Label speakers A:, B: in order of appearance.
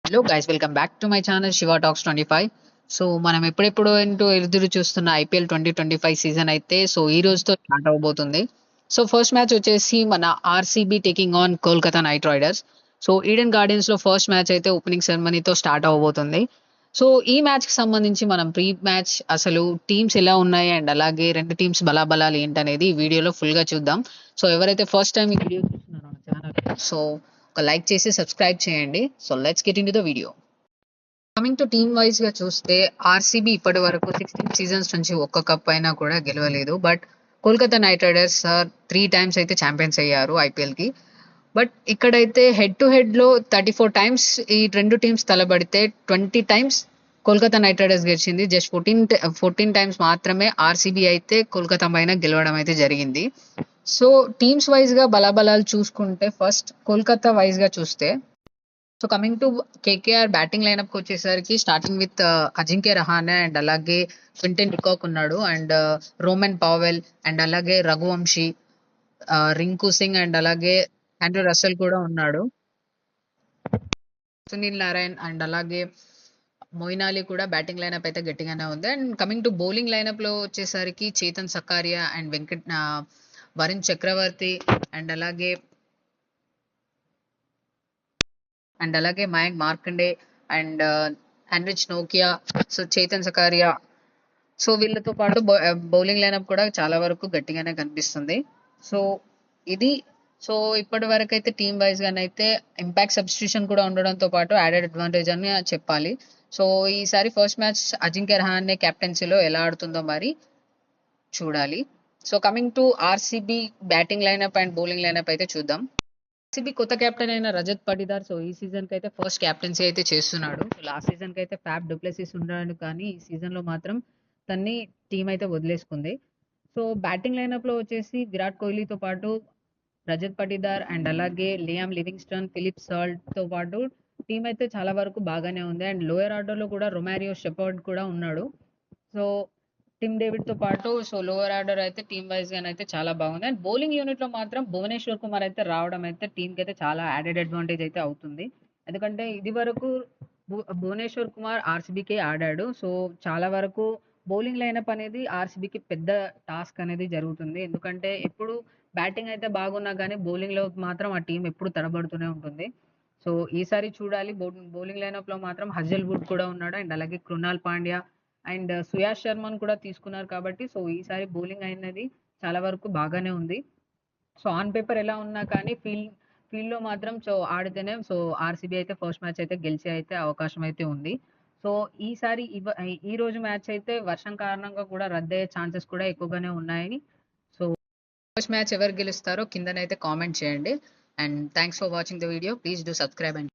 A: Hello guys, welcome back to my channel Shiva talks 25. So మనం ఎప్పుడెప్పుడు ఎదురు చూస్తున్న ఐపీఎల్ 2025 సీజన్ అయితే సో ఈ రోజుతో స్టార్ట్ అవబోతుంది. సో ఫస్ట్ మ్యాచ్ వచ్చేసి మన RCB taking on Kolkata Knight riders. So Eden gardens లో ఫస్ట్ మ్యాచ్ అయితే ఓపెనింగ్ సెరమనీతో స్టార్ట్ అవబోతుంది. సో ఈ మ్యాచ్ కి సంబంధించి మనం ప్రీ మ్యాచ్ అసలు టీమ్స్ ఎలా ఉన్నాయి అండ్ అలాగే రెండు టీమ్స్ బలాబలాలు ఏంటనేది ఈ వీడియోలో ఫుల్ గా చూద్దాం. సో ఎవరైతే ఫస్ట్ టైం ఈ వీడియో చూస్తున్నారో మన ఛానల్ సో ఒక లైక్ చేసి సబ్స్క్రైబ్ చేయండి. So let's get in to the video. Coming to team wise గా చూస్తే ఆర్సీబీ ఇప్పటి వరకు 16 సీజన్స్ నుంచి ఒక్క కప్ అయినా కూడా గెలవలేదు. But Kolkata Knight Riders 3 times అయితే ఛాంపియన్స్ అయ్యారు ఐపీఎల్ కి. బట్ ఇక్కడైతే హెడ్ టు హెడ్ లో 34 టైమ్స్ ఈ రెండు టీమ్స్ తలబడితే 20 టైమ్స్ కోల్కతా నైట్ రైడర్స్ గెలిచింది. జస్ట్ 14 టైమ్స్ మాత్రమే ఆర్సీబీ అయితే కోల్కతా పైన గెలవడం అయితే జరిగింది. సో టీమ్స్ వైజ్ గా బలాబలాలు చూసుకుంటే ఫస్ట్ కోల్కతా వైజ్ గా చూస్తే so coming to KKR batting lineup వచ్చేసరికి starting with Ajinkya Rahane and అలాగే క్వింటన్ డికాక్ ఉన్నాడు అండ్ రోమన్ పావెల్ అండ్ అలాగే రఘువంశీ, రింకు సింగ్ అండ్ అలాగే ఆండ్రూ రసెల్ కూడా ఉన్నాడు. సునీల్ నారాయణ్ అండ్ అలాగే మొయిన్ అలీ కూడా బ్యాటింగ్ లైనప్ అయితే గట్టిగానే ఉంది. And coming to bowling lineup లో వచ్చేసరికి చేతన్ సకారియా అండ్ వరుణ్ చక్రవర్తి అండ్ అలాగే మయాంక్ మార్కండే అండ్ హెన్రిచ్ నోకియా, సో చేతన్ సకారియా, సో వీళ్ళతో పాటు బౌలింగ్ లైనప్ కూడా చాలా వరకు గట్టిగానే కనిపిస్తుంది. సో ఇది సో ఇప్పటి వరకు అయితే టీమ్ వైజ్ గానైతే ఇంపాక్ట్ సబ్స్టిట్యూషన్ కూడా ఉండడంతో పాటు యాడెడ్ అడ్వాంటేజ్ అని చెప్పాలి. సో ఈసారి ఫస్ట్ మ్యాచ్ అజింక్య రహానే కెప్టెన్సీలో ఎలా ఆడుతుందో మరి చూడాలి. So coming to RCB batting lineup and bowling lineup అయితే చూద్దాం. ఆర్సీబీ కొత్త కెప్టెన్ అయిన రజత్ పటిదార్ సో ఈ సీజన్ కి అయితే ఫస్ట్ కెప్టెన్సీ అయితే చేస్తున్నాడు. సో లాస్ట్ సీజన్ కి అయితే ఫ్యాబ్ డూప్లెసిస్ ఉన్నాడు, కానీ ఈ సీజన్ లో మాత్రం తన్ని టీం అయితే వదిలేసుకుంది. సో బ్యాటింగ్ లైనప్ లో వచ్చేసి విరాట్ కోహ్లీతో పాటు రజత్ పటిదార్ అండ్ అలాగే లియామ్ లివింగ్స్టన్, ఫిలిప్ సాల్ట్ తో పాటు టీం అయితే చాలా వరకు బాగానే ఉంది. అండ్ లోయర్ ఆర్డర్ లో కూడా రొమారియో షెపర్డ్ కూడా ఉన్నాడు. సో టిమ్ డేవిడ్ తో పాటు సో లోవర్ ఆర్డర్ అయితే టీమ్ వైజ్ గా అయితే చాలా బాగుంది. అండ్ బౌలింగ్ యూనిట్ లో మాత్రం భువనేశ్వర్ కుమార్ అయితే రావడం అయితే టీమ్ కి అయితే చాలా యాడెడ్ అడ్వాంటేజ్ అయితే అవుతుంది. ఎందుకంటే ఇది వరకు భువనేశ్వర్ కుమార్ ఆర్సీబీకి ఆడాడు. సో చాలా వరకు బౌలింగ్ లైనప్ అనేది ఆర్సీబీకి పెద్ద టాస్క్ అనేది జరుగుతుంది. ఎందుకంటే ఎప్పుడు బ్యాటింగ్ అయితే బాగున్నా కానీ బౌలింగ్ లో మాత్రం ఆ టీం ఎప్పుడు తడబడుతూనే ఉంటుంది. సో ఈసారి చూడాలి. బౌలింగ్ లైనప్ లో మాత్రం హజల్ వుడ్ కూడా ఉన్నాడు అండ్ అలాగే కృణాల్ పాండ్యా అండ్ సుయాష్ శర్మను కూడా తీసుకున్నారు కాబట్టి సో ఈసారి బౌలింగ్ అయినది చాలా వరకు బాగానే ఉంది. సో ఆన్ పేపర్ ఎలా ఉన్నా కానీ ఫీల్డ్ లో మాత్రం సో ఆడితేనే సో ఆర్సీబీ అయితే ఫస్ట్ మ్యాచ్ అయితే గెలిచే అయితే అవకాశం అయితే ఉంది. సో ఈసారి ఈ రోజు మ్యాచ్ అయితే వర్షం కారణంగా కూడా రద్దయ్యే ఛాన్సెస్ కూడా ఎక్కువగానే ఉన్నాయి. సో ఫస్ట్ మ్యాచ్ ఎవరు గెలుస్తారో కిందనైతే కామెంట్ చేయండి. And thanks for watching the video. Please do subscribe and